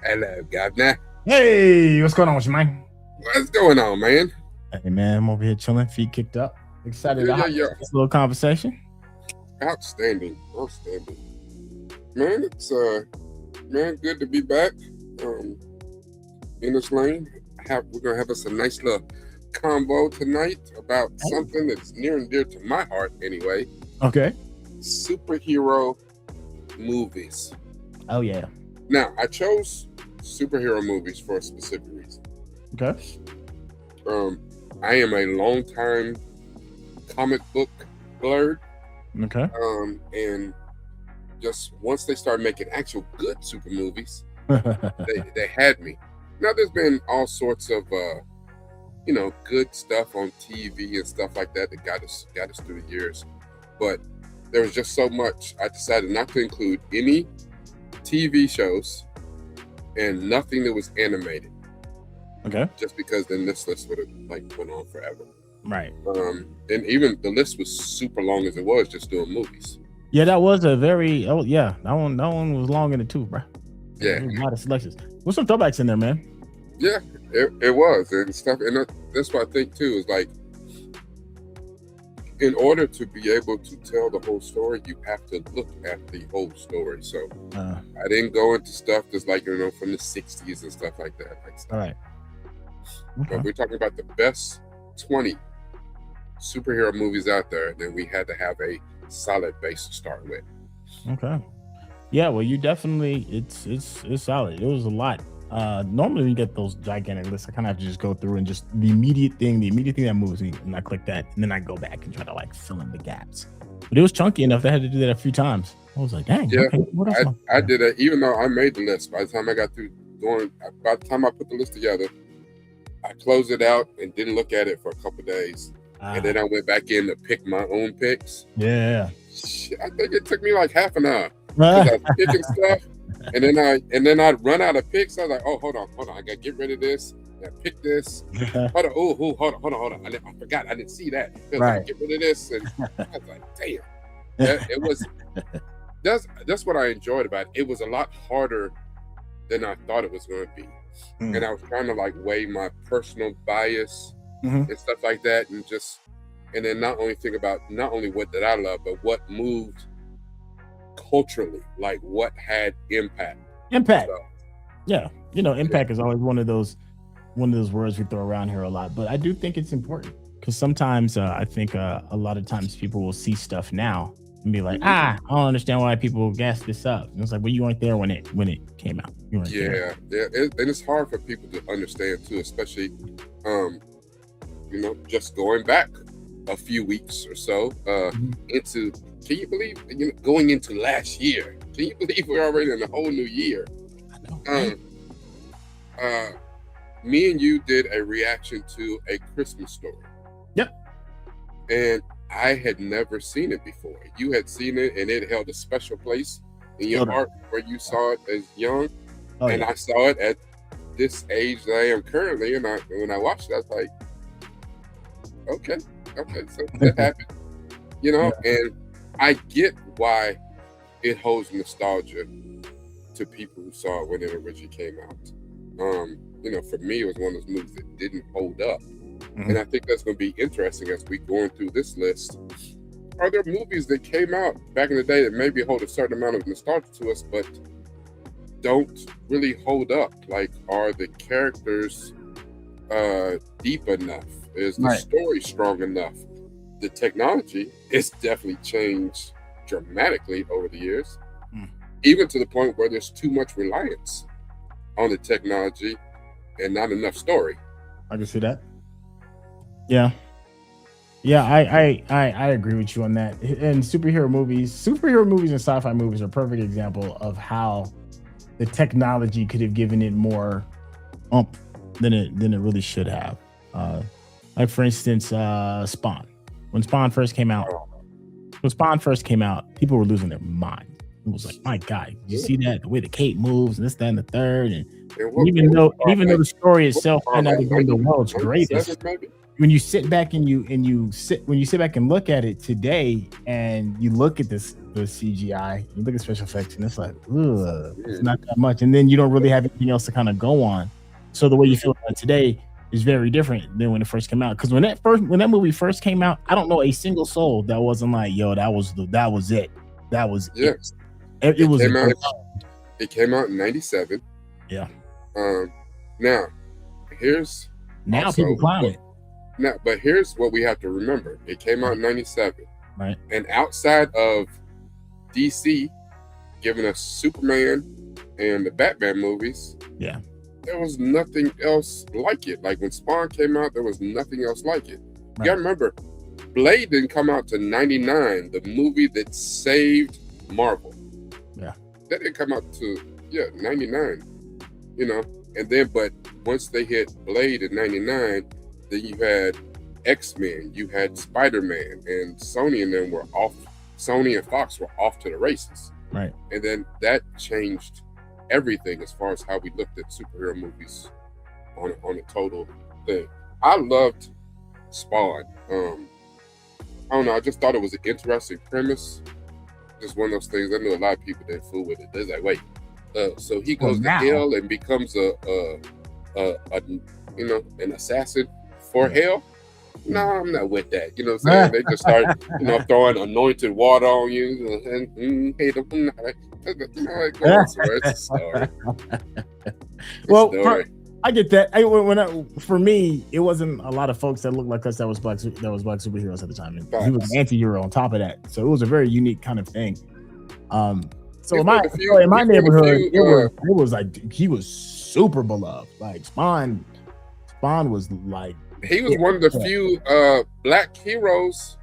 Hello, Governor. Hey, what's going on with you, man? What's going on, man? Hey, man, I'm over here chilling, feet kicked up. Excited to have this little conversation. Outstanding. Man, it's good to be back. In this lane. We're gonna have us a nice little convo tonight about something that's near and dear to my heart anyway. Okay. Superhero movies. Oh yeah. Now, I chose superhero movies for a specific reason. Okay. I am a longtime comic book nerd. Okay. And just once they started making actual good super movies, they had me. Now there's been all sorts of good stuff on TV and stuff like that got us through the years, but there was just so much. I decided not to include any TV shows and nothing that was animated. Okay. Just because then this list would have went on forever. Right. And even the list was super long as it was just doing movies. Yeah, that was a very that one was long in the tooth, bro. Yeah. A lot of selections. What's some throwbacks in there, man? Yeah, it was and stuff, and that's what I think too. Is like, in order to be able to tell the whole story, you have to look at the whole story. So I didn't go into stuff that's from the '60s and stuff like that. All right. Okay. But we're talking about the best 20 superhero movies out there. Then we had to have a solid base to start with. Okay. Yeah, well, you definitely it's solid. It was a lot. Normally when you get those gigantic lists, I kind of have to just go through and just the immediate thing that moves me, and I click that, and then I go back and try to fill in the gaps. But it was chunky enough that I had to do that a few times. I was like, dang. Yeah, okay, what else I did it. Even though I made the list, by the time I got through by the time I put the list together, I closed it out and didn't look at it for a couple of days. And then I went back in to pick my own picks. Yeah. Shit, I think it took me like half an hour. I was picking stuff, and then I'd run out of picks. I was like, oh, hold on, I gotta get rid of this. I pick this. Hold on. I forgot. I didn't see that. Right. Get rid of this, and I was like, damn. It was. That's what I enjoyed about it. It was a lot harder than I thought it was going to be, and I was trying to weigh my personal bias and stuff like that, and then not only think about not only what did I love, but what moved culturally, what had impact. So, yeah, impact is always one of those words we throw around here a lot, but I do think it's important because sometimes I think a lot of times people will see stuff now and be like, I don't understand why people gas this up. And it's like, well, you weren't there when it came out. You weren't there. And it's hard for people to understand too, especially just going back a few weeks or so into. Can you believe going into last year? Can you believe we're already in a whole new year? I know. Me and you did a reaction to A Christmas Story. Yep. And I had never seen it before. You had seen it, and it held a special place in your heart where you saw it as young. And I saw it at this age that I am currently. And when I watched it, I was like, okay, so that happened. And I get why it holds nostalgia to people who saw it when it originally came out. For me, it was one of those movies that didn't hold up. And I think that's going to be interesting as we going through this list. Are there movies that came out back in the day that maybe hold a certain amount of nostalgia to us, but don't really hold up? Are the characters deep enough? Is the story strong enough? The technology is definitely changed dramatically over the years, even to the point where there's too much reliance on the technology and not enough story. I can see that. Yeah, I agree with you on that. And superhero movies and sci-fi movies are a perfect example of how the technology could have given it more oomph than it really should have. For instance, Spawn. When Spawn first came out, people were losing their mind. It was like, my God, did you see that? The way the cape moves and this, that, and the third. And even though the story itself might not have been the world's greatest. when you sit back and you sit back and look at it today, and you look at the CGI, you look at special effects, and it's like, ugh, it's not that much. And then you don't really have anything else to kind of go on. So the way you feel about it today is very different than when it first came out. Because when that movie first came out, I don't know a single soul that wasn't like, yo, that was it. That was it. It came out in 97. Yeah. Now people clown it. Now, but here's what we have to remember. It came out in 97. Right. And outside of DC giving us Superman and the Batman movies, yeah, there was nothing else like it. Like when Spawn came out, there was nothing else like it. Right. You gotta remember, Blade didn't come out to 99, the movie that saved Marvel. Yeah. That didn't come out to 99. You know, and then but once they hit Blade in 99, then you had X-Men, you had Spider-Man, and Sony and them were off. Sony and Fox were off to the races. Right. And then that changed everything as far as how we looked at superhero movies on a total thing. I loved Spawn. I don't know, I just thought it was an interesting premise. Just one of those things. I know a lot of people didn't fool with it. They're like, wait, so he goes to hell and becomes an assassin for hell? No, I'm not with that. You know what I'm saying? They just start, throwing anointed water on you and hate them. It's a story. I get that. For me, it wasn't a lot of folks that looked like us that was black superheroes at the time. And he was an anti-hero on top of that, so it was a very unique kind of thing. So in my neighborhood, it was like he was super beloved. Like Spawn was like, he was one of the few black heroes,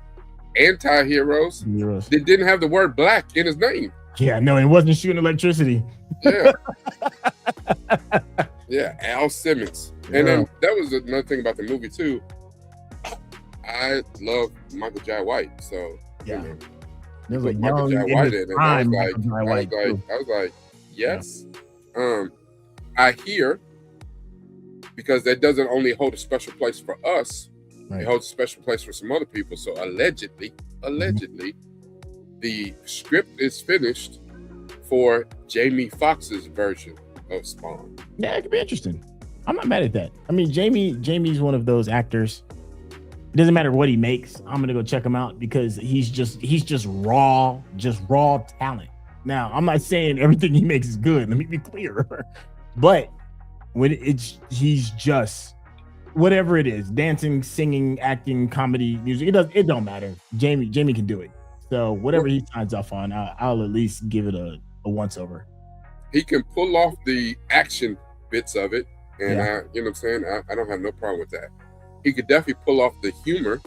anti-heroes that didn't have the word black in his name. Yeah, no, it wasn't shooting electricity. Yeah. Yeah, Al Simmons. And then that was another thing about the movie too. I love Michael Jai White, so There's like Michael Jai White in it. I was like, yes. Yeah. I hear, because that doesn't only hold a special place for us, it holds a special place for some other people. So allegedly, the script is finished for Jamie Foxx's version of Spawn. Yeah, it could be interesting. I'm not mad at that. I mean, Jamie's one of those actors. It doesn't matter what he makes. I'm gonna go check him out because he's just raw talent. Now, I'm not saying everything he makes is good. Let me be clear. But when he's just whatever it is, dancing, singing, acting, comedy, music, it don't matter. Jamie can do it. So whatever he signs off on, I'll at least give it a once over. He can pull off the action bits of it, and you know what I'm saying? I don't have no problem with that. He could definitely pull off the humor.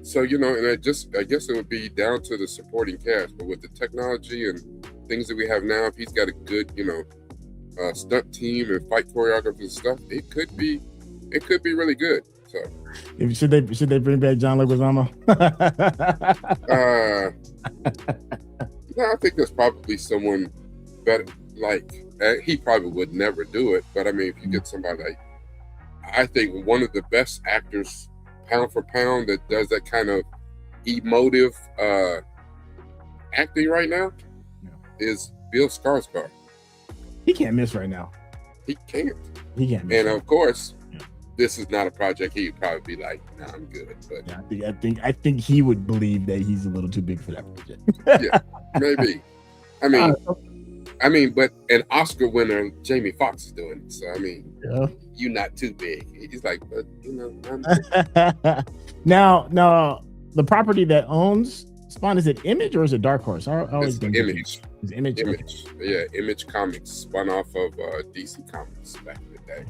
So, and I guess it would be down to the supporting cast, but with the technology and things that we have now, if he's got a good, stunt team and fight choreographers and stuff, it could be really good. So should they bring back John Leguizamo? No, I think there's probably someone better. Like he probably would never do it, but I mean, if you get somebody like, I think one of the best actors, pound for pound, that does that kind of emotive acting right now is Bill Skarsgård. He can't miss right now. He can't. Miss. And of course, this is not a project he'd probably be like, "Nah, I'm good." But I think he would believe that he's a little too big for that project. Yeah, maybe. I mean, but an Oscar winner, Jamie Foxx, is doing it. So I mean, you're not too big. He's like, but I'm now the property that owns Spawn, is it Image or is it Dark Horse? It's Image. It's Image. Image. Okay. Yeah, Image Comics spun off of DC Comics back in the day.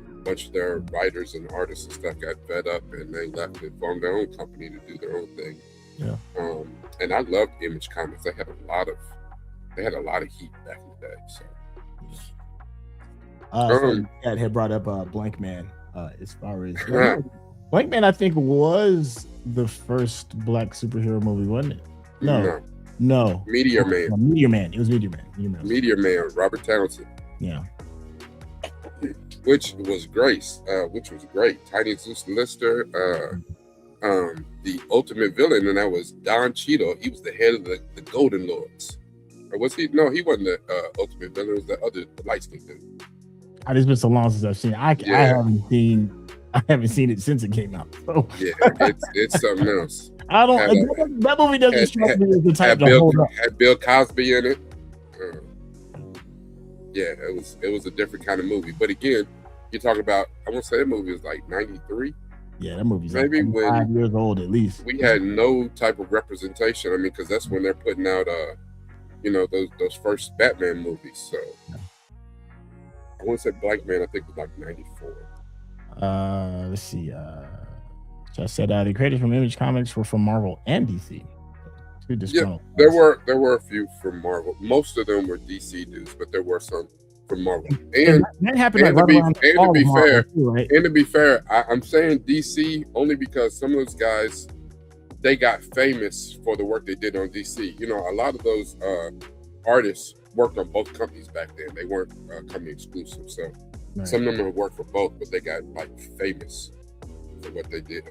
A bunch of their writers and artists and stuff got fed up, and they left and formed their own company to do their own thing. Yeah. And I loved Image Comics. They had a lot of heat back in the day. So. Dad had brought up Blank Man. As far as Blank Man, I think was the first black superhero movie, wasn't it? No. Meteor Man. Meteor Man. It was Meteor Man. Meteor Man. Robert Townsend. Yeah. which was great. Tiny Zeus Lister, the ultimate villain, and that was Don Cheadle. He was the head of the Golden Lords. Or was he? No, he wasn't the ultimate villain. It was the other light skinned dude. It's been so long since I've seen it. I haven't seen it since it came out. So. Yeah, it's something else. That movie doesn't strike me as the type to hold up. Had Bill Cosby in it. Yeah, it was a different kind of movie. But again, you're talking about, I want to say that movie was like 93. Yeah, that movie's maybe like 5 years old at least. We had no type of representation. I mean, because that's when they're putting out those first Batman movies. So yeah. I want to say Black Man, I think it was like 94. Let's see. So I said the creators from Image Comics were from Marvel and DC. Yeah, there were a few from Marvel. Most of them were DC dudes, but there were some from Marvel. And that happened. To be fair, I'm saying DC only because some of those guys, they got famous for the work they did on DC. You know, a lot of those artists worked on both companies back then. They weren't company exclusive, so right. Some of them have worked for both, but they got like famous for what they did.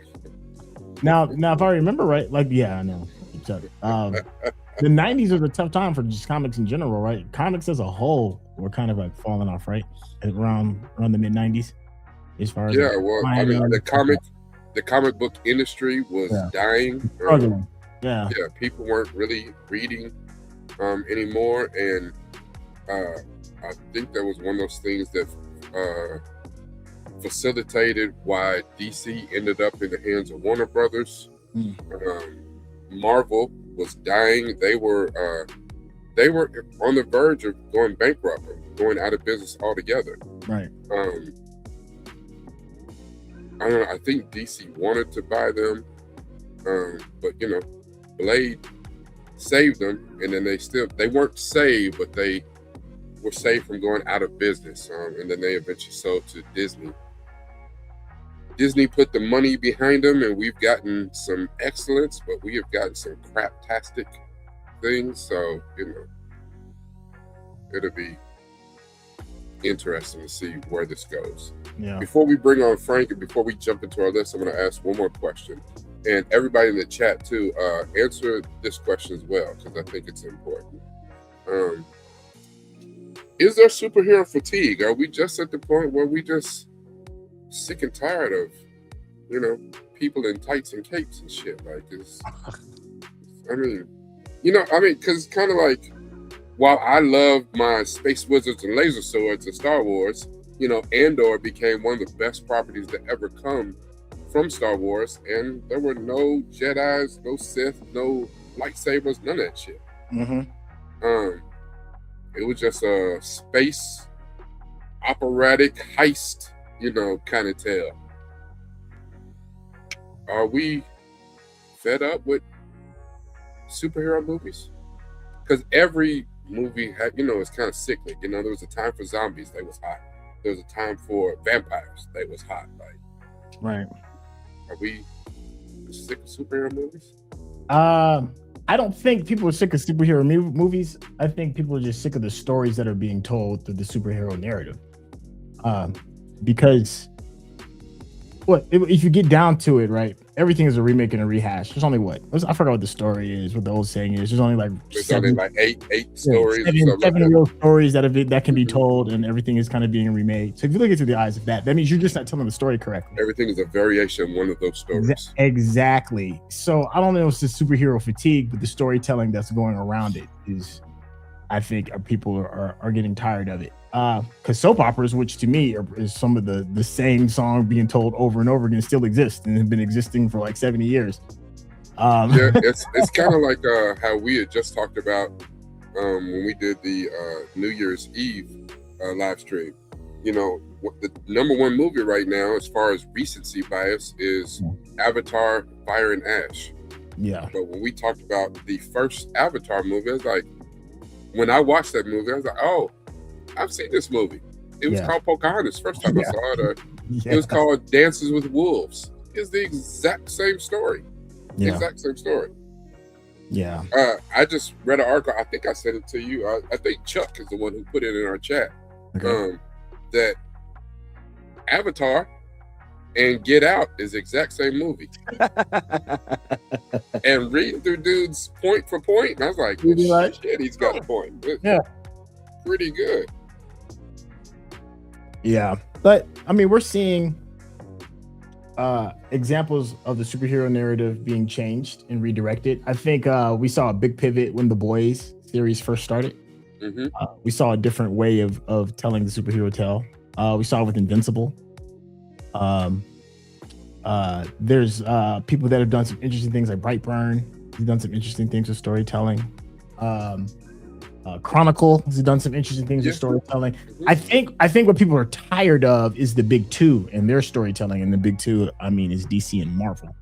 Now, if I remember right, like I know. The 90s was a tough time for just comics in general, right? Comics as a whole were kind of like falling off, right? Around the mid 90s, as far as I mean, the comic book industry was dying. Yeah, people weren't really reading anymore, and I think that was one of those things that facilitated why DC ended up in the hands of Warner Brothers. Marvel was dying. They were on the verge of going bankrupt, going out of business altogether. Right. I don't know. I think DC wanted to buy them, but Blade saved them, and then they weren't saved, but they were saved from going out of business. And then they eventually sold to Disney. Disney put the money behind them, and we've gotten some excellence, but we have gotten some craptastic things. So, it'll be interesting to see where this goes. Yeah. Before we bring on Frank and before we jump into our list, I'm going to ask one more question. And everybody in the chat, too, answer this question as well, because I think it's important. Is there superhero fatigue? Are we just at the point where we just sick and tired of, people in tights and capes and shit like this? Because kind of like, while I love my space wizards and laser swords and Star Wars, Andor became one of the best properties to ever come from Star Wars, and there were no Jedis, no Sith, no lightsabers, none of that shit. Mm-hmm. It was just a space operatic heist, kind of tale. Are we fed up with superhero movies? Because every movie had, it's kind of cyclic. There was a time for zombies, they was hot. There was a time for vampires, they was hot. Like, right. Are we sick of superhero movies? I don't think people are sick of superhero movies. I think people are just sick of the stories that are being told through the superhero narrative. Because if you get down to it, right, everything is a remake and a rehash. There's only I forgot what the story is, what the old saying is. There's only like eight stories. Seven real stories that can be told, and everything is kind of being remade. So if you look at it through the eyes of that means you're just not telling the story correctly. Everything is a variation of one of those stories. Exactly. So I don't know if it's the superhero fatigue, but the storytelling that's going around it is, I think, people are getting tired of it. Because soap operas, which to me is some of the same song being told over and over again, still exist and have been existing for like 70 years. It's kind of like how we had just talked about when we did the New Year's Eve live stream. What the number one movie right now, as far as recency bias, is Avatar: Fire and Ash. Yeah. But when we talked about the first Avatar movie, I was like, when I watched that movie, I was like, oh, I've seen this movie. It was called Pocahontas. First time I saw it. It was called Dances with Wolves. It's the exact same story. Exact same story. Yeah. I just read an article. I think I sent it to you. I think Chuck is the one who put it in our chat. Okay. That Avatar and Get Out is the exact same movie. And reading through dude's point for point, and I was like, well, shit, he's got a point. Yeah. Pretty good. Yeah. But I mean, we're seeing examples of the superhero narrative being changed and redirected. I think we saw a big pivot when The Boys series first started. Mm-hmm. We saw a different way of telling the superhero tale. We saw it with Invincible. There's people that have done some interesting things like Brightburn. He's done some interesting things with storytelling. Chronicle has done some interesting things with storytelling. Mm-hmm. I think what people are tired of is the big two and their storytelling. And the big two, I mean, is DC and Marvel.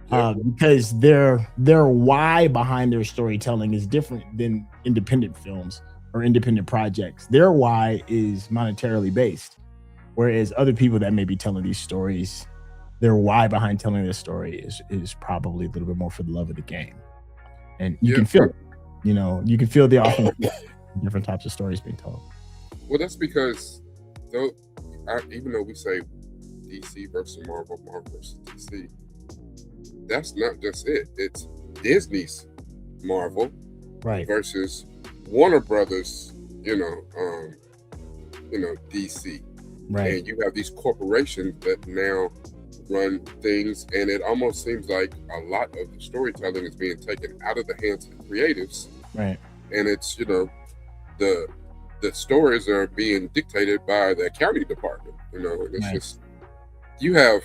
Because their why behind their storytelling is different than independent films or independent projects. Their why is monetarily based, whereas other people that may be telling these stories, their why behind telling this story is probably a little bit more for the love of the game. And you can feel it. You know, you can feel the often different types of stories being told. Well, that's because even though we say DC versus Marvel, Marvel versus DC, that's not just it. It's Disney's Marvel, right, versus Warner Brothers, DC. Right. And you have these corporations that now run things, and it almost seems like a lot of the storytelling is being taken out of the hands of the creatives. Right. And it's, the stories are being dictated by the accounting department, and it's just, you have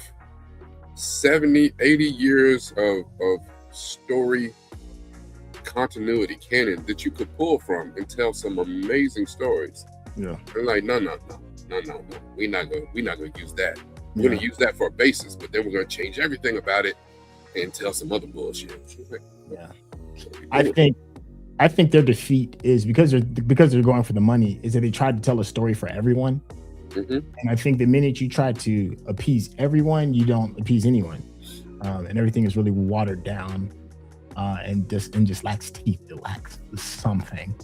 70, 80 years of story continuity canon that you could pull from and tell some amazing stories. Yeah. And like, no. We're not gonna use that. We're gonna use that for a basis, but then we're gonna change everything about it and tell some other bullshit. Yeah. I think their defeat is because they're going for the money, is that they tried to tell a story for everyone. Mm-hmm. And I think the minute you try to appease everyone, you don't appease anyone. And everything is really watered down and just lacks teeth. It lacks something.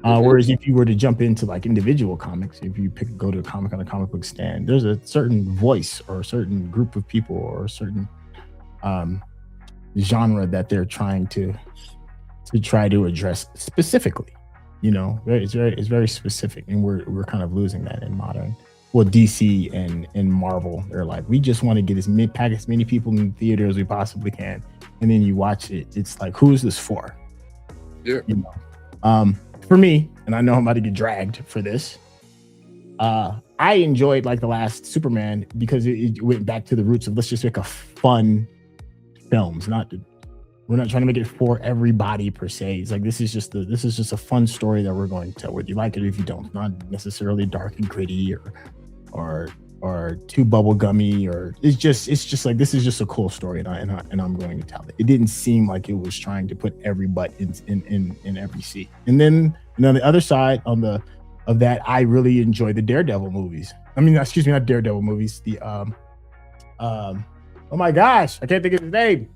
Whereas if you were to jump into like individual comics, if you go to a comic on a comic book stand, there's a certain voice or a certain group of people or a certain genre that they're trying to try to address specifically. It's very specific, and we're kind of losing that in modern. Well, DC and Marvel, they're like, we just want to get as many people in the theater as we possibly can, and then you watch it, it's like, who is this for? Yeah. For me, and I know I'm about to get dragged for this, I enjoyed like the last Superman because it went back to the roots of, let's just make a fun films. We're not trying to make it for everybody per se. It's like, this is just a fun story that we're going to tell, whether you like it or if you don't. It's not necessarily dark and gritty or too bubblegummy, or it's just like, this is just a cool story, and I'm going to tell it. It didn't seem like it was trying to put every butt in every seat. And then on the other side of that, I really enjoy the Daredevil movies. I mean, excuse me, not Daredevil movies. The oh my gosh, I can't think of his name.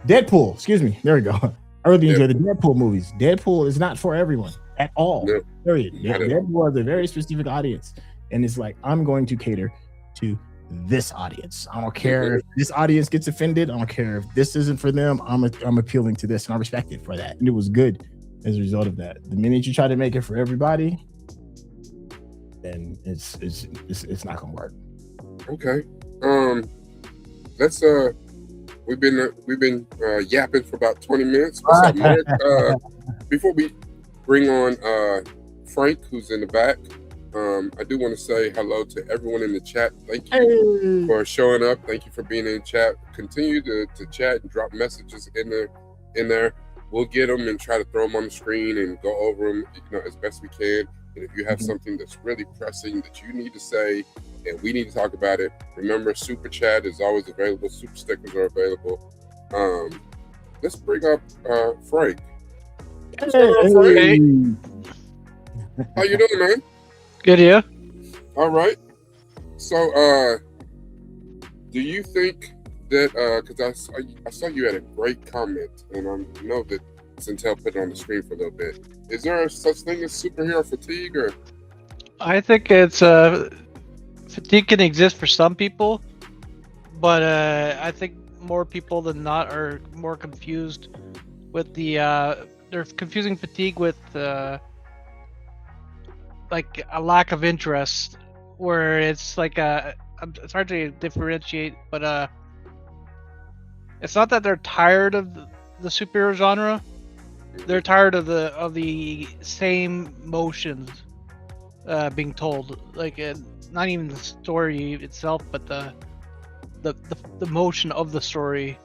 Deadpool, excuse me. There we go. I really enjoy the Deadpool movies. Deadpool is not for everyone at all. No. Period. Deadpool has a very specific audience. And it's like, I'm going to cater to this audience. I don't care if this audience gets offended. I don't care if this isn't for them. I'm appealing to this, and I respect it for that. And it was good as a result of that. The minute you try to make it for everybody, then it's not gonna work. Okay. Let's we've been yapping for about 20 minutes. What's up, Mark? Before we bring on Frank, who's in the back, I do want to say hello to everyone in the chat. Thank you for showing up. Thank you for being in the chat. Continue to chat and drop messages in there. We'll get them and try to throw them on the screen and go over them, as best we can. And if you have something that's really pressing that you need to say and we need to talk about it, remember, super chat is always available. Super stickers are available. Let's bring up Frank. Hey. How you doing, man? Good, yeah. All right. So, do you think that, because I saw you had a great comment, and I know that Centel put it on the screen for a little bit. Is there such thing as superhero fatigue, or? I think it's fatigue can exist for some people, but I think more people than not are more confused with the they're confusing fatigue with like a lack of interest, where it's like it's hard to differentiate, but it's not that they're tired of the superhero genre. They're tired of the same motions being told, like not even the story itself, but the motion of the story.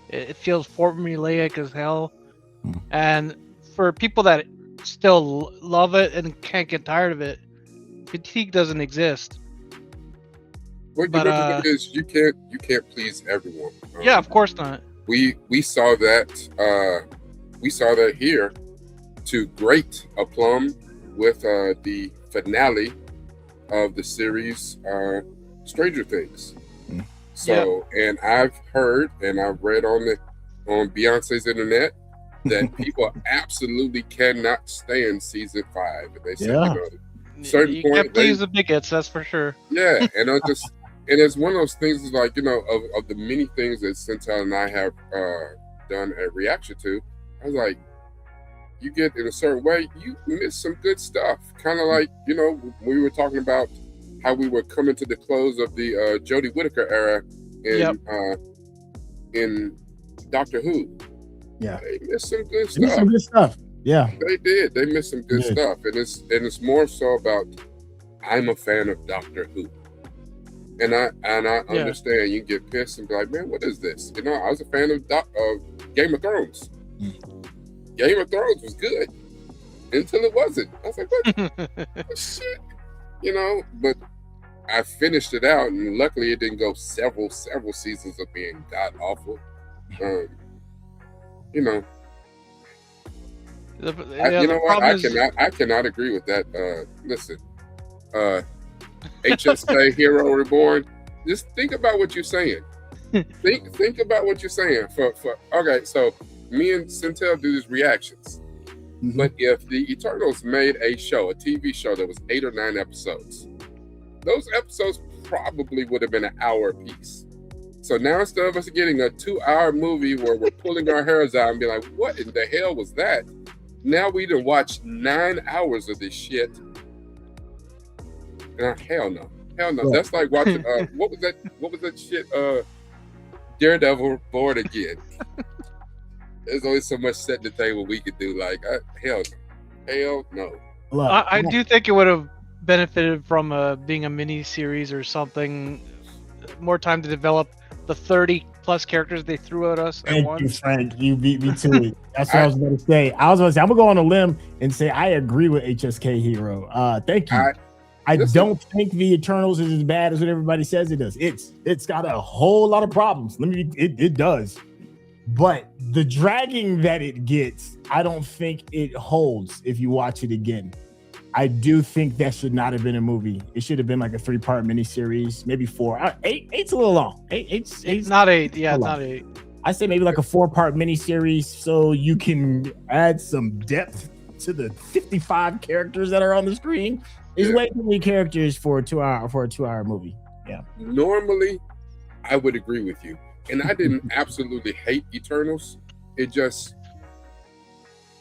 It feels formulaic as hell, and for people that still love it and can't get tired of it, fatigue doesn't exist. What you know is you can't please everyone. Yeah, of course not. We saw that here to great aplomb with the finale of the series Stranger Things. So, and I've heard and I've read on Beyonce's internet that people absolutely cannot stand season 5. They said, certain you point can't please the bigots, that's for sure. Yeah, and I just and it's one of those things is like, of the many things that Centel and I have done a reaction to, I was like, you get in a certain way, you miss some good stuff. Kind of like, we were talking about how we were coming to the close of the Jodie Whittaker era in Doctor Who. Yeah, they missed some good stuff. Missed some good stuff. Yeah, they did. They missed some good stuff, and it's more so about I'm a fan of Doctor Who, and I understand you get pissed and be like, man, what is this? I was a fan of Game of Thrones. Game of Thrones was good until it wasn't. I was like, what shit? But I finished it out, and luckily it didn't go several seasons of being god awful. I cannot agree with that. Listen, HSK Hero Reborn. Just think about what you're saying. think about what you're saying. Okay, so me and Centel do these reactions. But if the Eternals made a TV show that was 8 or 9 episodes, those episodes probably would have been an hour apiece. So now instead of us getting a 2-hour movie where we're pulling our hairs out and be like, what in the hell was that? Now we done watched 9 hours of this shit. Hell no. Yeah. That's like watching what was that shit? Daredevil Born Again. There's only so much set the table we could do. Like, hell no. I do think it would have benefited from being a mini series or something. More time to develop the 30 plus characters they threw at us at once. Thank you, Frank. You beat me to it. That's what I was going to say. I'm going to go on a limb and say I agree with HSK Hero. Thank you. I don't think the Eternals is as bad as what everybody says it does. It's got a whole lot of problems. It does. But the dragging that it gets, I don't think it holds if you watch it again. I do think that should not have been a movie. It should have been like a 3-part miniseries, maybe 4. 8's a little long. Eight's not 8. Yeah, not 8. I say maybe like a 4-part miniseries so you can add some depth to the 55 characters that are on the screen. There's way too many characters for a 2-hour movie. Yeah. Normally, I would agree with you. And I didn't absolutely hate Eternals. It just,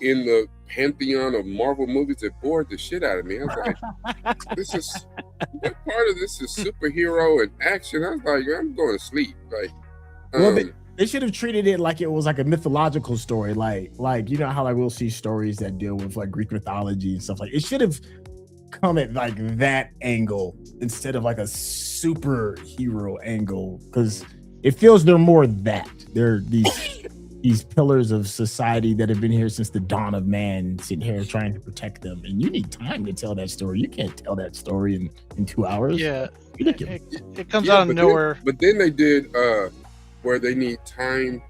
in the pantheon of Marvel movies, it bored the shit out of me. I was like, what part of this is superhero and action? I was like, I'm going to sleep. Like, they should have treated it like it was like a mythological story. Like how we'll see stories that deal with like Greek mythology and stuff like. It should have come at like that angle instead of like a superhero angle, because it feels they're more that they're these pillars of society that have been here since the dawn of man, sitting here trying to protect them, and you need time to tell that story. You can't tell that story in 2 hours. Yeah, it comes out of nowhere. But then they did where they need time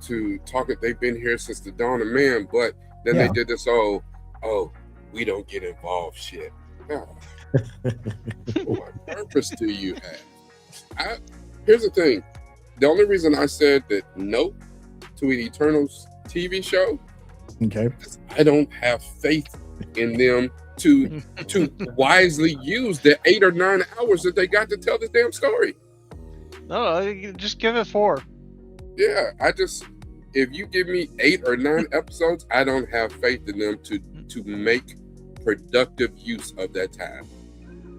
to talk it. They've been here since the dawn of man, but then they did this we don't get involved shit. What purpose do you have? Here's the thing. The only reason I said that no to an Eternals TV show, okay, is I don't have faith in them to wisely use the 8 or 9 hours that they got to tell this damn story. No, just give it 4. Yeah, if you give me 8 or 9 episodes, I don't have faith in them to make productive use of that time.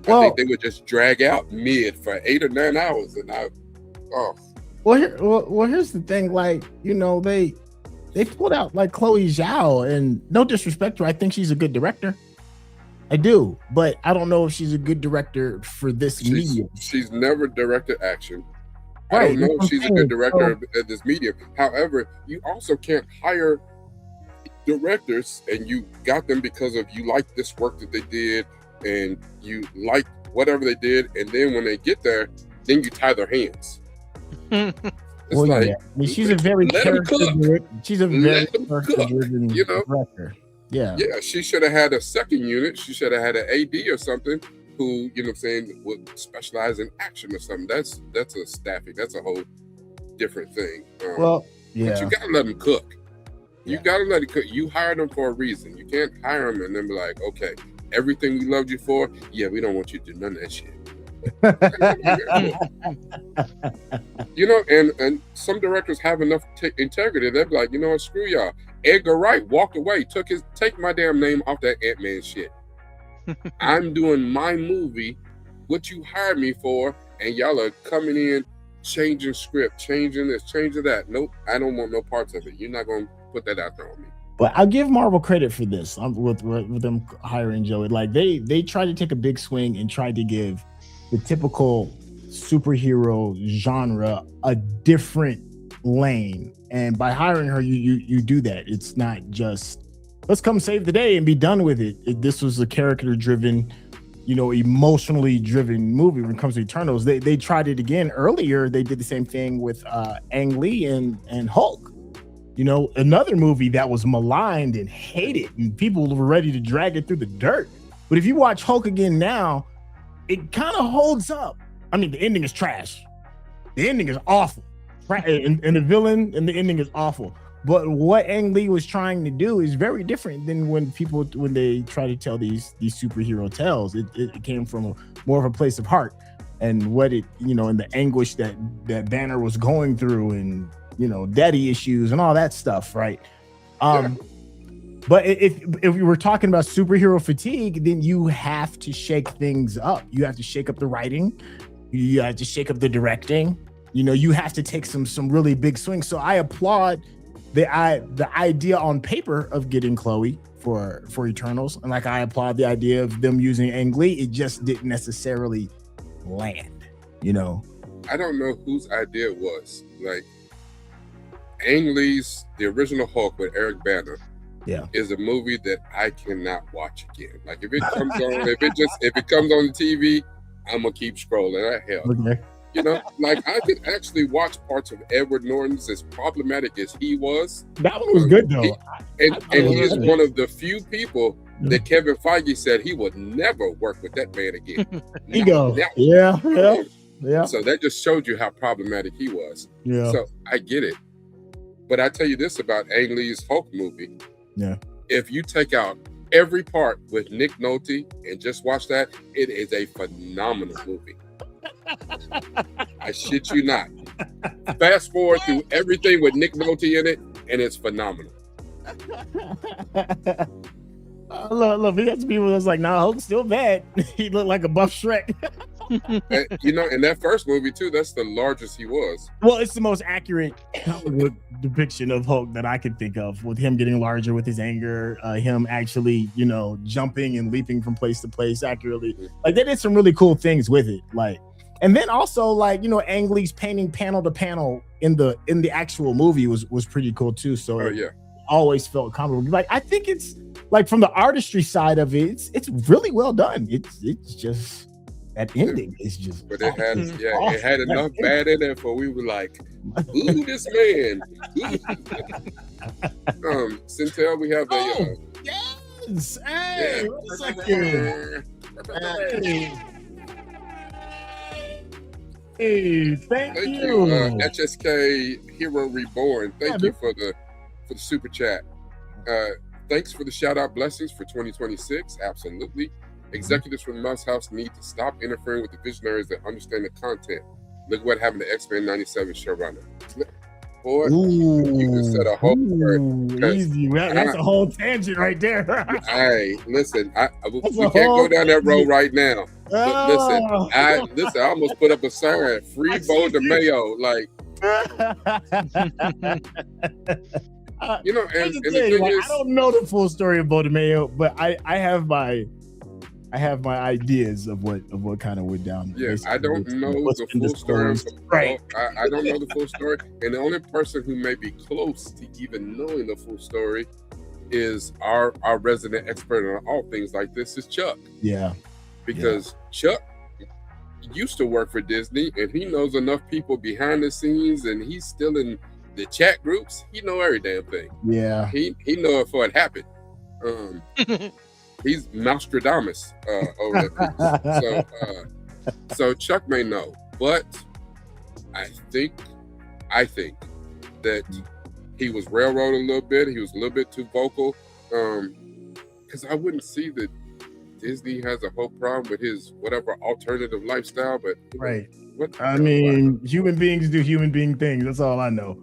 I think they would just drag out mid for 8 or 9 hours, and Well, here's the thing. Like, you know, they pulled out like Chloe Zhao, and no disrespect to her, I think she's a good director. I do, but I don't know if she's a good director for this medium. She's never directed action. Right, I don't know if she's a good director of this medium. However, you also can't hire directors and you got them because of you like this work that they did and you like whatever they did, and then when they get there, then you tie their hands. Well, like, yeah. I mean, she's a very character-driven director. Yeah. Yeah, she should have had a second unit. She should have had an AD or something who, you know what I'm saying, would specialize in action or something. That's a staffing. That's a whole different thing. Well, yeah. But you gotta let them cook. You gotta let it cook. You hired them for a reason. You can't hire them and then be like, okay, everything we loved you for, yeah, we don't want you to do none of that shit. You know, and some directors have enough integrity. They'll be like, you know what, screw y'all. Edgar Wright walked away, take my damn name off that Ant-Man shit. I'm doing my movie, what you hired me for, and y'all are coming in, changing script, changing this, changing that. Nope, I don't want no parts of it. You're not going to put that out there on me. But I'll give Marvel credit for this. With them hiring Joey. Like they tried to take a big swing and tried to give the typical superhero genre a different lane. And by hiring her, you do that. It's not just let's come save the day and be done with it. This was a character-driven, you know, emotionally driven movie when it comes to Eternals. They tried it again earlier. They did the same thing with Ang Lee and Hulk. You know, another movie that was maligned and hated, and people were ready to drag it through the dirt. But if you watch Hulk again now, it kind of holds up. I mean, the ending is trash. The ending is awful. And the villain and the ending is awful. But what Ang Lee was trying to do is very different than when they try to tell these superhero tales. It came from more of a place of heart, and what it, you know, and the anguish that Banner was going through, and, you know, daddy issues and all that stuff, right? But if we were talking about superhero fatigue, then you have to shake things up. You have to shake up the writing. You have to shake up the directing. You know, you have to take some really big swings. So I applaud the idea on paper of getting Chloe for Eternals, and like I applaud the idea of them using Ang Lee. It just didn't necessarily land. You know, I don't know whose idea it was. Like Ang Lee's The Original Hulk with Eric Banner. Yeah, is a movie that I cannot watch again. Like if it comes on, if it comes on the TV, I'm gonna keep scrolling. Okay. You know, like I could actually watch parts of Edward Norton's, as problematic as he was. That one was good though. And he is one of the few people that Kevin Feige said he would never work with that man again. Yeah. So that just showed you how problematic he was. Yeah. So I get it. But I tell you this about Ang Lee's Hulk movie. Yeah. If you take out every part with Nick Nolte and just watch that, it is a phenomenal movie. I shit you not. Fast forward through everything with Nick Nolte in it, and it's phenomenal. Look, he got some people that's like, nah, Hulk's still bad. He looked like a buff Shrek. And, you know, in that first movie too, that's the largest he was. Well, it's the most accurate depiction of Hulk that I could think of, with him getting larger with his anger, him actually, you know, jumping and leaping from place to place accurately. Like they did some really cool things with it. Like, and then also, like, you know, Ang Lee's painting panel to panel in the actual movie was pretty cool too. So it always felt comfortable. Like I think it's like from the artistry side of it, it's really well done. It's just that ending is just. But it had enough bad in it for we were like, ooh, this man. Centel, we have a. Yes. Hey, wait a second. Hey, thank you. HSK Hero Reborn. Thank you for the super chat. Thanks for the shout out blessings for 2026. Absolutely. Executives from Mouse House need to stop interfering with the visionaries that understand the content. Look what happened to X-Men 97 showrunner. Boy, you just said a whole word. Easy. That's a whole tangent right there. Hey, listen, we can't go down that road right now. But listen, I almost put up a sign, free Bo DeMayo, like. You know, and the thing is, I don't know the full story of Bo DeMayo, but I have my ideas of what kind of went down. Yeah, I don't know the full story. Right. I don't know the full story. And the only person who may be close to even knowing the full story is our resident expert on all things like this is Chuck. Yeah. Because Chuck used to work for Disney and he knows enough people behind the scenes and he's still in the chat groups. He know every damn thing. Yeah. He know it before it happened. He's Nostradamus over there. So Chuck may know, but I think that he was railroaded a little bit. He was a little bit too vocal. Because I wouldn't see that Disney has a whole problem with his whatever alternative lifestyle, but right. Human beings do human being things. That's all I know.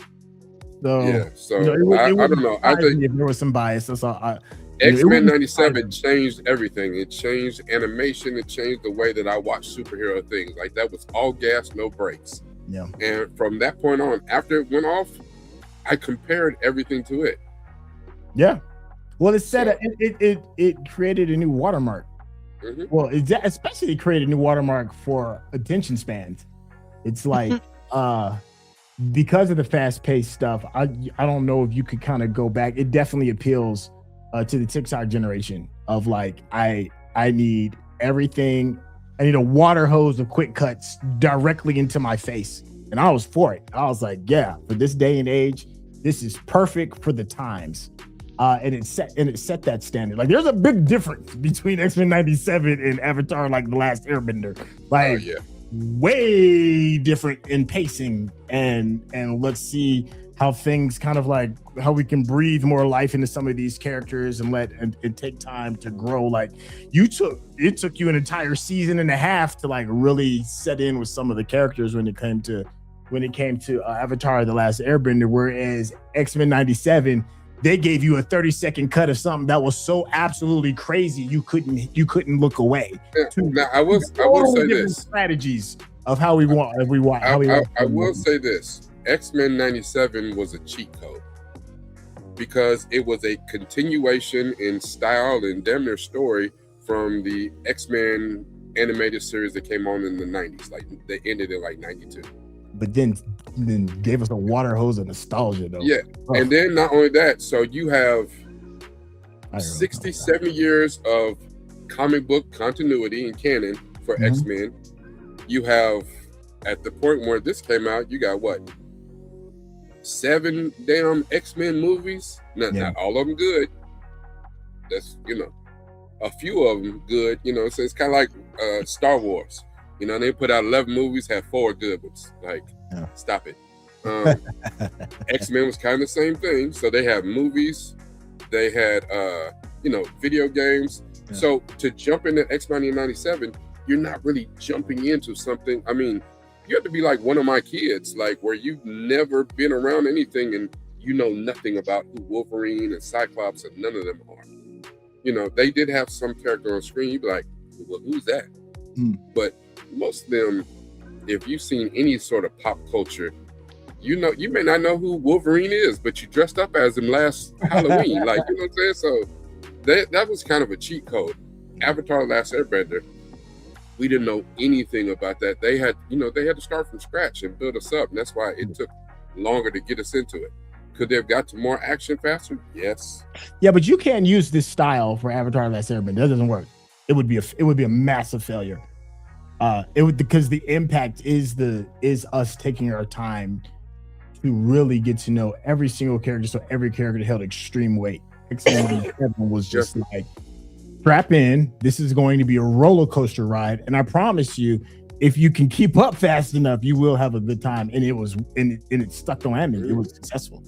So yeah. So I don't know. I think if there was some bias, that's all. X-Men 97 changed everything. It changed animation. It changed the way that I watch superhero things. Like that was all gas, no brakes. Yeah. And from that point on, after it went off, I compared everything to it. Yeah. Well, it said it created a new watermark. Mm-hmm. Well, it especially created a new watermark for attention spans. It's like because of the fast-paced stuff. I don't know if you could kind of go back. It definitely appeals to the TikTok generation of like I need everything. I need a water hose of quick cuts directly into my face, and I was for it. I was like, yeah, for this day and age, this is perfect for the times. And it set that standard. Like there's a big difference between X-Men 97 and Avatar, like The Last Airbender. Like way different in pacing and let's see how things kind of like how we can breathe more life into some of these characters and let and take time to grow. Like it took you an entire season and a half to like really set in with some of the characters when it came to Avatar The Last Airbender, whereas X-Men 97 they gave you a 30-second cut of something that was so absolutely crazy you couldn't look away. Now I will say this: strategies of how we want. I will say this: X-Men 97 was a cheat code because it was a continuation in style and damn near story from the X-Men animated series that came on in the 90s. Like they ended in like 92. But then gave us a water hose of nostalgia though. Yeah. And then not only that, so you have 60, 70 years of comic book continuity and canon for X-Men. You have, at the point where this came out, you got what? 7 damn X-Men movies. Not all of them good. That's, a few of them good, so it's kind of like Star Wars. They put out 11 movies, had 4 good ones. Like, stop it. X-Men was kind of the same thing. So they had movies, they had, video games. Yeah. So to jump into X-Men 97, you're not really jumping into something. I mean, you have to be like one of my kids, like where you've never been around anything and you know nothing about who Wolverine and Cyclops and none of them are. They did have some character on screen. You'd be like, well, who's that? But most of them, if you've seen any sort of pop culture, you may not know who Wolverine is, but you dressed up as him last Halloween. Like, you know what I'm saying? So that was kind of a cheat code. Avatar: Last Airbender, we didn't know anything about that. They had to start from scratch and build us up. And that's why it took longer to get us into it. Could they have got to more action faster? Yes. Yeah, but you can't use this style for Avatar: Last Airbender. That doesn't work. It would be a massive failure. Because the impact is us taking our time to really get to know every single character, so every character held extreme weight. X-Men was just like, strap in. This is going to be a roller coaster ride, and I promise you, if you can keep up fast enough, you will have a good time. And it stuck the landing. It was successful.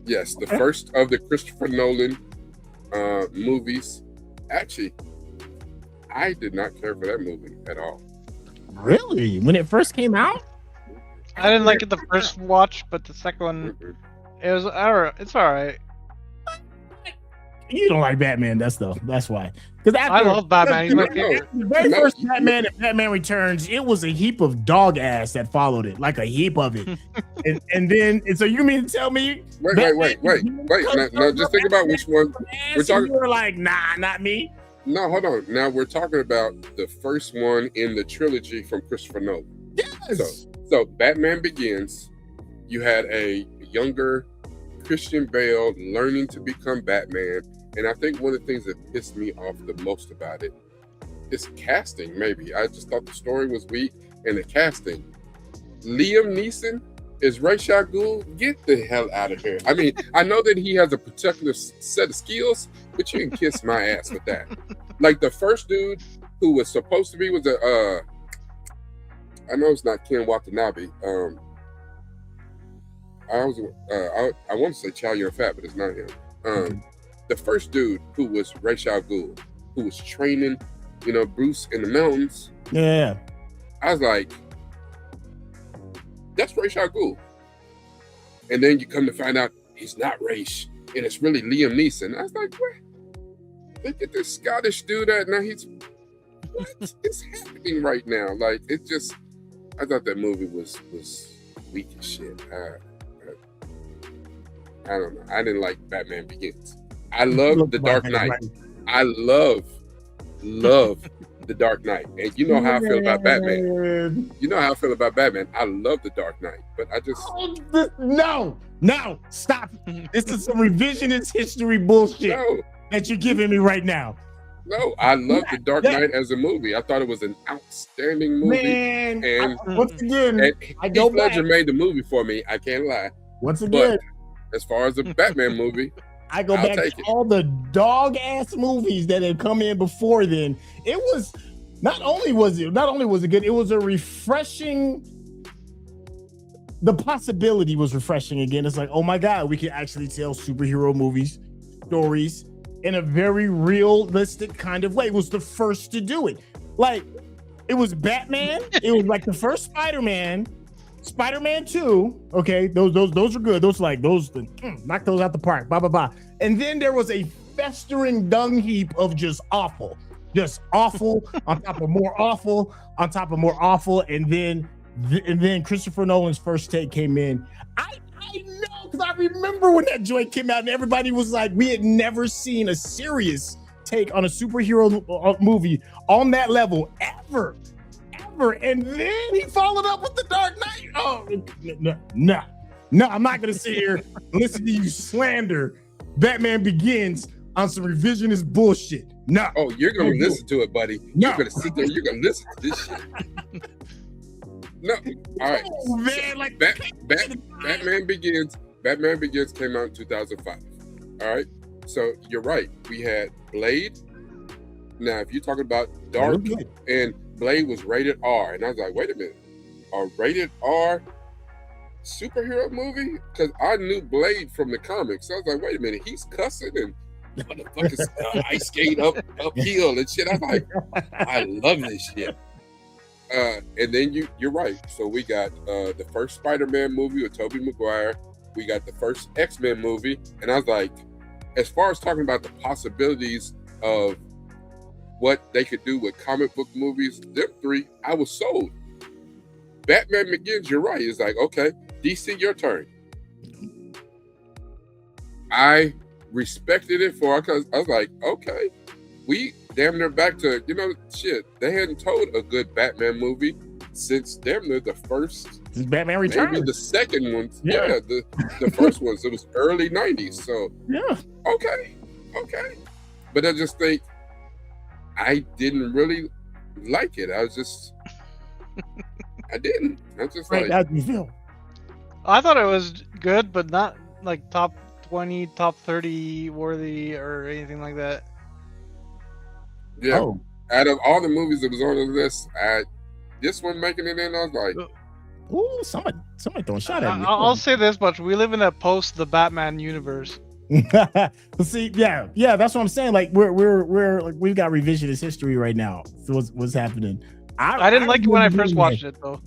Yes, the first of the Christopher Nolan movies. Actually, I did not care for that movie at all. Really? When it first came out? I didn't like it the first watch, but the second one, it was alright. It's alright. You don't like Batman, that's why. Because I love Batman. He's my favorite. The very first Batman and Batman Returns, it was a heap of dog ass that followed it, like a heap of it. and so you mean to tell me? Wait. Now, just think about which one we're talking. You were like, nah, not me. No, hold on. Now we're talking about the first one in the trilogy from Christopher Nolan. Yes. So Batman Begins, you had a younger Christian Bale learning to become Batman. And I think one of the things that pissed me off the most about it is casting, maybe. I just thought the story was weak and the casting. Liam Neeson is Ra's al Ghul. Get the hell out of here. I mean, I know that he has a particular set of skills, but you can kiss my ass with that. Like the first dude who was supposed to be was I know it's not Ken Watanabe. I want to say Chow Yun-Fat, but it's not him. The first dude who was Ra's al Ghul, who was training, Bruce in the mountains. Yeah. I was like, that's Ra's al Ghul. And then you come to find out he's not Ra's, and it's really Liam Neeson. I was like, what? Look at this Scottish dude. Now what is happening right now? Like, I thought that movie was weak as shit. I don't know. I didn't like Batman Begins. I love The Dark Knight. I love The Dark Knight. And you know how I feel about Batman. You know how I feel about Batman. I love The Dark Knight, but I just... No, stop. This is some revisionist history bullshit that you're giving me right now. No, I love The Dark Knight as a movie. I thought it was an outstanding movie. Man, and once again, I go back. Ledger made the movie for me. I can't lie. Once again, but as far as the Batman movie, I go back to all the dog ass movies that had come in before then. It was not only was it good, it was a refreshing. The possibility was refreshing again. It's like, oh my God, we can actually tell superhero stories in a very realistic kind of way. It was the first to do it. Like, it was Batman. It was like the first Spider-Man 2. Okay, those are good. Knock those out the park. Blah blah blah. And then there was a festering dung heap of just awful on top of more awful on top of more awful. And then Christopher Nolan's first take came in. I know, because I remember when that joint came out and everybody was like, we had never seen a serious take on a superhero movie on that level ever. And then he followed up with The Dark Knight. Oh, no, I'm not going to sit here and listen to you slander Batman Begins on some revisionist bullshit. No. Oh, you're going to listen to it, buddy. No. You're going to sit there. You're going to listen to this shit. No. All right. Oh, man, like Batman Begins came out in 2005. All right. So you're right. We had Blade. Now, if you're talking about dark, and Blade was rated R, and I was like, wait a minute, a rated R superhero movie? Because I knew Blade from the comics. So I was like, wait a minute, he's cussing and motherfuckers ice skate uphill and shit. I was like, I love this shit. And then you're right. So we got the first Spider-Man movie with Tobey Maguire. We got the first X-Men movie, and I was like, as far as talking about the possibilities of what they could do with comic book movies, them three, I was sold. Batman Begins, you're right. It's like, okay, DC, your turn. I respected it because I was like, okay, we damn near back to, shit. They hadn't told a good Batman movie since damn near the first. Since Batman Returns. Maybe the second one. Yeah, the first ones. It was early 90s. So, yeah. Okay. But I just think, I didn't really like it. I didn't. I just like. How do you feel? I thought it was good, but not like top 20, top 30 worthy or anything like that. Yeah. Oh. Out of all the movies that was on the list, this one making it in, I was like, Ooh, somebody throwing a shot at me. I'll say this much: we live in a post the Batman universe. See, yeah, that's what I'm saying. Like we're like we've got revisionist history right now. So what's happening? I didn't like it when I first watched it though.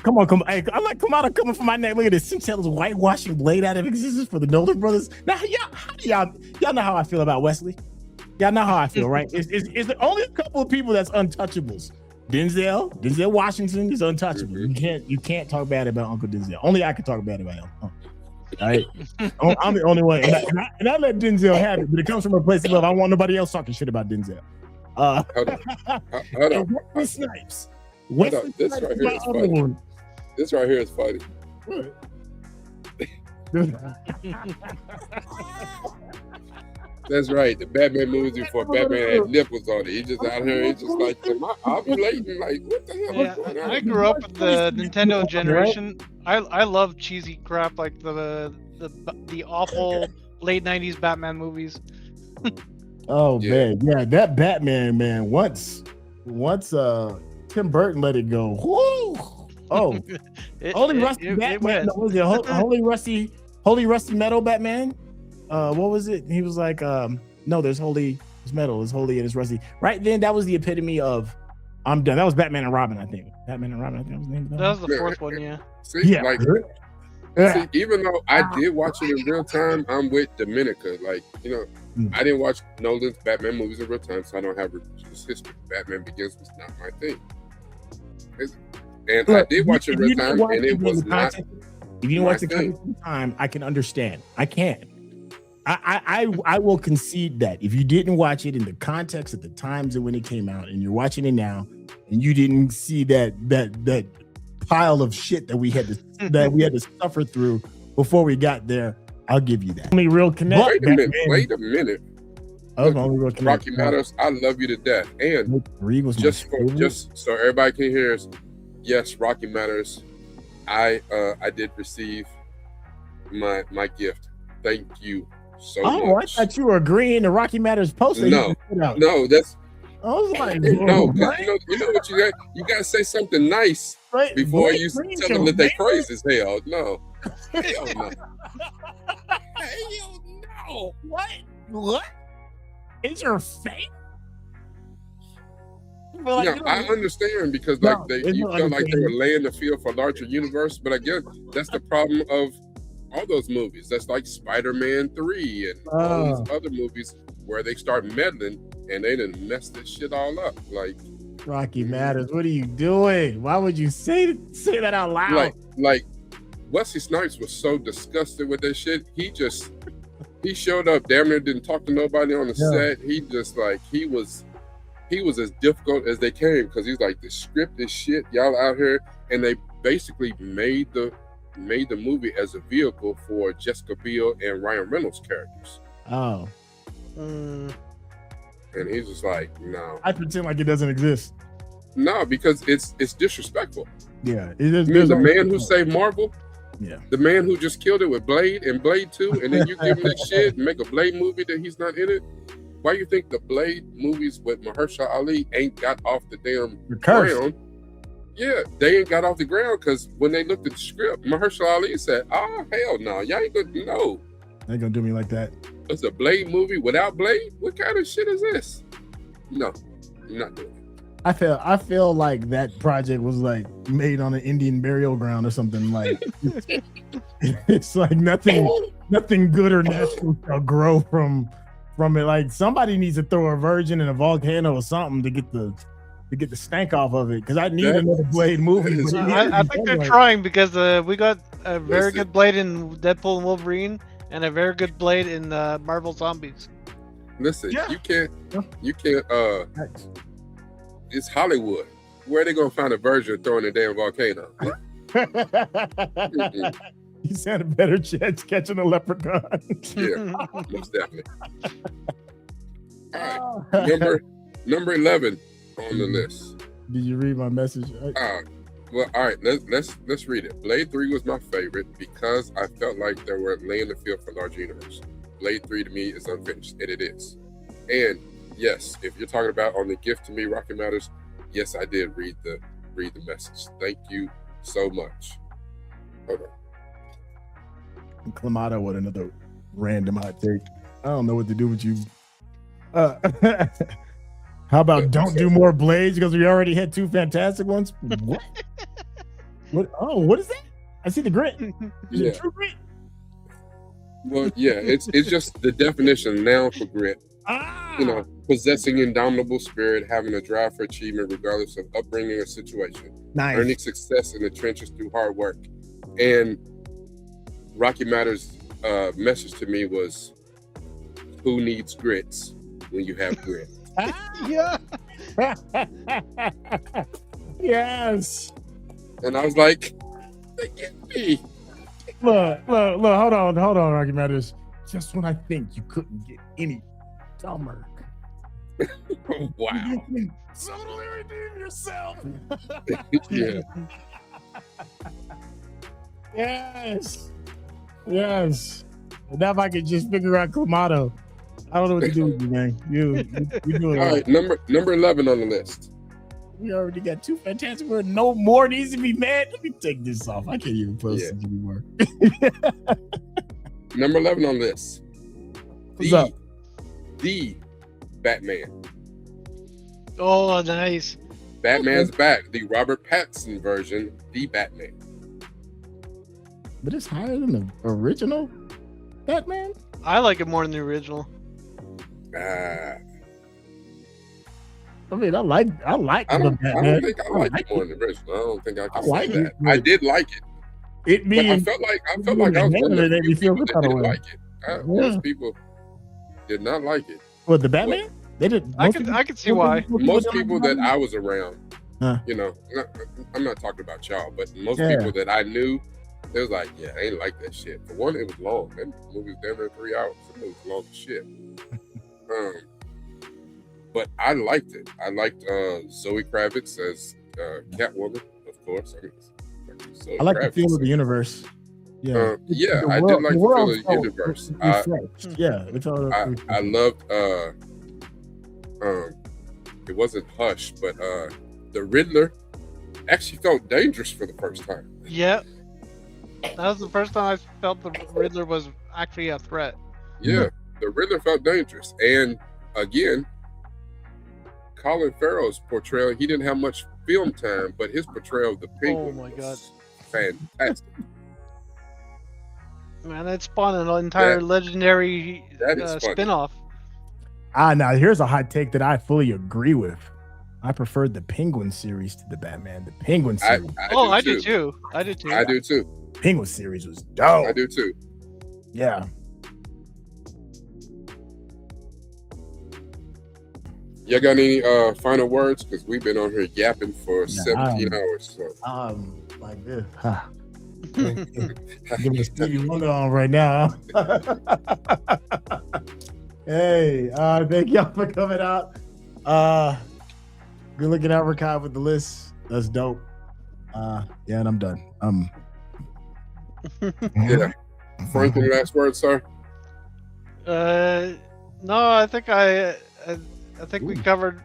Come on. Hey, I'm like, come from my neck. Look at this. Sincella's whitewashing Blade out of existence for the Nolan brothers. Now, y'all know how I feel about Wesley. Y'all know how I feel, right? It's only a couple of people that's untouchables. Denzel Washington is untouchable. You can't talk bad about Uncle Denzel. Only I can talk bad about him. All right, I'm the only one, and I let Denzel have it, but it comes from a place of love. I don't want nobody else talking shit about Denzel. Hold on. Wesley Snipes. This right here is funny. This right here is funny. That's right. The Batman movies before Batman had nipples on it. He just out here. He's just like, am I ovulating? Like, what the hell? Yeah, I grew up with the Nintendo generation. I love cheesy crap like the awful late '90s Batman movies. Oh yeah. Man, that Batman man. Once Tim Burton let it go. Woo! Oh, Holy Rusty Batman. Was it Holy Rusty Metal Batman? What was it? He was like, no, there's metal, it's holy and it's rusty. Right then, that was the epitome of I'm done. That was Batman and Robin, I think. Batman and Robin, I think was the name of that. That was the fourth one, yeah. See, even though I did watch it in real time, I'm with Dominica. Like, I didn't watch Nolan's Batman movies in real time, so I don't have this history. Batman Begins was not my thing. And I did watch it in real time, and it was not. If you didn't watch the in time, I can understand. I can. I will concede that if you didn't watch it in the context of the times and when it came out, and you're watching it now, and you didn't see that pile of shit that we had to suffer through before we got there, I'll give you that. Only real connect. Wait a minute. Only real connect. Rocky Matters, I love you to death. And just so everybody can hear us, yes, Rocky Matters. I did receive my gift. Thank you so much. I thought you were agreeing to Rocky Matters poster. No, that's. I was like, no, you know what you got? You got to say something nice before you tell them that they crazy as hell. No, hell no. Hell no. What? Is your fake? I understand because you felt like they were laying the field for larger universe, but I guess that's the problem of all those movies. That's like Spider-Man 3 and all these other movies where they start meddling and they done mess this shit all up. Like Rocky Matters, what are you doing? Why would you say that out loud? Like Wesley Snipes was so disgusted with that shit. He showed up, damn near didn't talk to nobody on the set. He just like he was as difficult as they came because he's like, the script is shit, y'all out here, and they basically made the movie as a vehicle for Jessica Biel and Ryan Reynolds characters. Oh. And he's just like, no. I pretend like it doesn't exist. No, because it's disrespectful. Yeah. The man who saved Marvel, the man who just killed it with Blade and Blade 2, and then you give him this shit and make a Blade movie that he's not in it. Why you think the Blade movies with Mahershala Ali ain't got off the damn ground? Yeah, they ain't got off the ground because when they looked at the script, Mahershala Ali said, "Oh hell no, y'all ain't gonna They ain't gonna do me like that." It's a Blade movie without Blade. What kind of shit is this? No, I'm not doing it. I feel like that project was like made on an Indian burial ground or something. Like it's like nothing good or natural shall grow from it. Like somebody needs to throw a virgin in a volcano or something to get the stank off of it. Because I need another Blade movie. I think they're trying because we got a very good Blade in Deadpool and Wolverine and a very good Blade in Marvel Zombies. Listen, you can't. It's Hollywood. Where are they gonna find a virgin throwing a damn volcano? You sound a better chance catching a leprechaun. Yeah, most definitely. All right, number 11 on the list. Did you read my message? Well, all right, let's read it. Blade 3 was my favorite because I felt like they were laying the field for larger universe. Blade 3 to me is unfinished, and it is. And yes, if you're talking about on the gift to me, Rocky Matters, yes, I did read the message. Thank you so much. Hold on. Clamato with another random hot take. I don't know what to do with you. How about don't do more blades because we already had 2 fantastic ones? What? What? Oh, what is that? I see the grit. Is it true grit? Well, yeah, it's just the definition now for grit. You know, possessing indomitable spirit, having a drive for achievement regardless of upbringing or situation. Nice. Earning success in the trenches through hard work. And Rocky Matter's message to me was, who needs grits when you have grit? Yeah. Yes. And I was like, they get me. Look, hold on, Rocky Matters. Just when I think you couldn't get any dumber. Wow. You can totally redeem yourself. Yeah. Yes. Now if I could just figure out Clamato. I don't know what to do with you, man. You doing all right. Number 11 on the list. We already got 2 fantastic words. No more needs to be mad. Let me take this off. I can't even post it anymore. Number 11 on the list. What's up? The Batman. Oh, nice. Batman's back. The Robert Pattinson version. The Batman. But it's higher than the original Batman? I like it more than the original. I mean, I like I the don't Batman. think I like it more than the original. I don't think I can I say like that. it. I did like it. It But I being felt like I was one of the few people that didn't like it. Most people did not like it. what, the Batman? They did. I can see why. Most people that I was around, Huh. you know, I'm not talking about y'all, but most people that I knew, they was like, yeah, I ain't like that shit. For one, it was long. That movie was damn near 3 hours. It was long as shit. But I liked it. I liked Zoe Kravitz as Catwoman, of course. I like the feel of the universe. Yeah, I did like the feel of the universe. It's all. I loved. It wasn't Hush, but the Riddler actually felt dangerous for the first time. Yeah, that was the first time I felt the Riddler was actually a threat. Yeah, the Riddler felt dangerous, and again, Colin Farrell's portrayal. He didn't have much film time, but his portrayal of the Penguin was fantastic. Man, it spawned an entire legendary spin-off. Now here's a hot take that I fully agree with. I preferred the Penguin series to the Batman. The Penguin series. I do too. I do too. Penguin series was dope. I do too. Yeah. Y'all got any final words? Because we've been on here yapping for 17 hours. So. Like this. Give me a Stevie Wonder on right now. Hey, thank y'all for coming out. Good looking at archive with the list. That's dope. And I'm done. Yeah. Frank, any last words, sir? No, I think I think we covered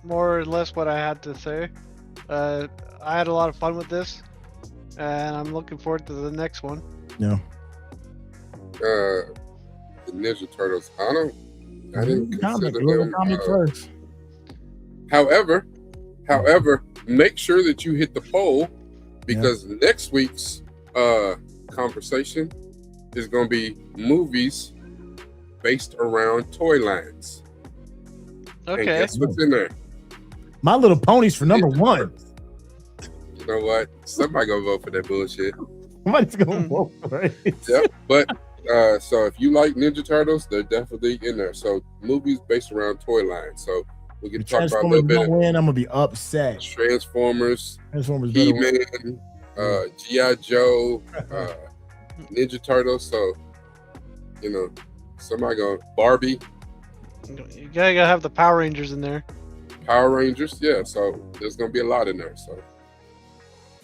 more or less what I had to say. I had a lot of fun with this, and I'm looking forward to the next one. Yeah. The Ninja Turtles. I didn't consider them. First. However, make sure that you hit the poll, because next week's conversation is going to be movies based around toy lines. Okay. And guess what's in there? My Little Ponies for number 1. You know what? Somebody gonna vote for that bullshit. Somebody's gonna vote for it. Yep. But so if you like Ninja Turtles, they're definitely in there. So movies based around toy lines. So we can talk about a little bit. I'm gonna be upset. Transformers, He-Man, G.I. Joe, Ninja Turtles. So somebody gonna Barbie. You gotta have the Power Rangers in there. Power Rangers, yeah. So there's gonna be a lot in there. So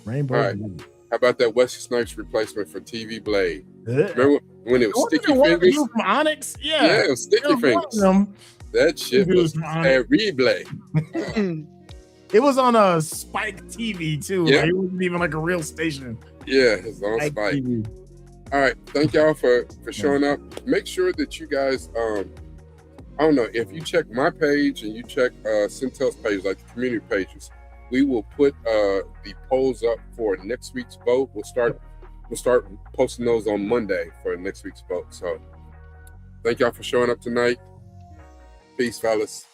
Rainbow. All right. How about that Wesley Snipes replay for TV Blade? Remember when it was Sticky Fingers? From Onyx? Yeah, it was Sticky Fingers. That shit was a replay. It was on a Spike TV too. Yeah. Like, it wasn't even like a real station. Yeah, it's on Spike. TV. All right, thank y'all for showing up. Make sure that you guys, I don't know, if you check my page and you check Centel's page, like the community pages, we will put the polls up for next week's vote. We'll start posting those on Monday for next week's vote. So thank y'all for showing up tonight. Peace, fellas.